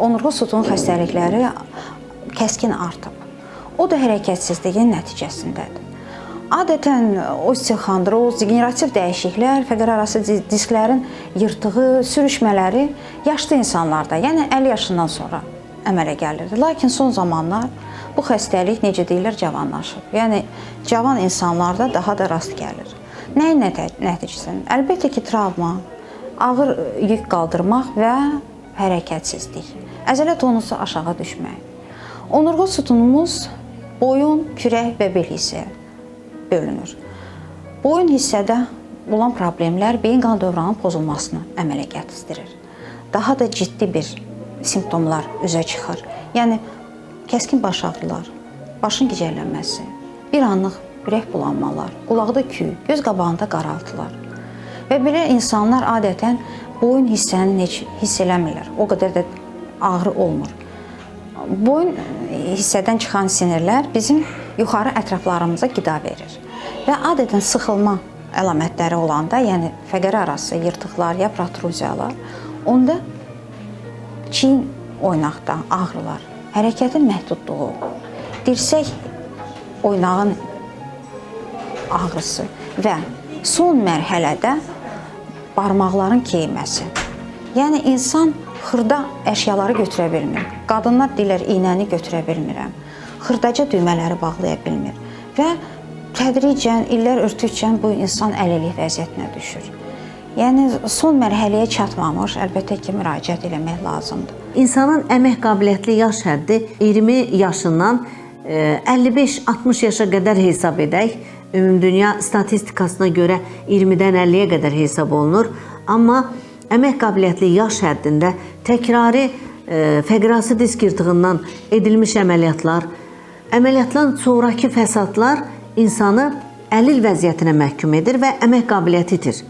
onurğu sütun xəstəlikləri kəskin artıb. O da hərəkətsizliyin nəticəsindədir. Adətən osteoxondroz, degenerativ dəyişikliklər, fəqərarası disklərin yırtığı, sürüşmələri yaşlı insanlarda, yəni 50 yaşından sonra əmələ gəlirdi. Lakin son zamanlar bu xəstəlik necə deyirlər, cavanlaşıb. Yəni cavan insanlarda daha da rast gəlir. Nəyin nəticəsində? Əlbəttə ki, travma, ağır yük qaldırmaq və hərəkətsizlik, əzələ tonusu aşağı düşmək. Onurğu sütunumuz boyun, kürək və bel hissəyə bölünür. Boyun hissədə olan problemlər beyin qan dövranının pozulmasını əmələ gətirir. Daha da ciddi bir simptomlar üzə çıxır. Yəni kəskin baş ağrılar, başın gicəllənməsi, bir anlıq ürək bulanmalar, qulaqda küy, göz qabağında qaraltılar. Və belə insanlar adətən boyun hissəni heç hiss eləmirlər. O qədər də ağrı olmur. Boyun hissədən çıxan sinirlər bizim yuxarı ətraflarımıza qida verir. Və adətən sıxılma əlamətləri olanda, yəni fəqərə arası yırtıqlar, ya protruziyalar, onda çiyin oynaqda ağrılar, hərəkətin məhdudluğu, dirsək oynağın ağrısı və son mərhələdə barmaqların keyməsi. Yəni insan xırda əşyaları götürə bilmir. Qadınlar deyirlər, iynəni götürə bilmirəm. Xırdaca düymələri bağlaya bilmir. Və tədricən, illər örtükcən bu insan əlillik vəziyyətinə düşür. Yəni son mərhələyə çatmamış, əlbəttə ki, müraciət eləmək lazımdır. İnsanın əmək qabiliyyətli yaş həddi 20 yaşından 55-60 yaşa qədər hesab edək. Ümumdünya statistikasına görə 20-dən 50-yə qədər hesab olunur. Amma əmək qabiliyyətli yaş həddində təkrari fəqərası disk yırtığından edilmiş əməliyyatlar, əməliyyatdan sonraki fəsadlar insanı əlil vəziyyətinə məhkum edir və əmək qabiliyyəti itir.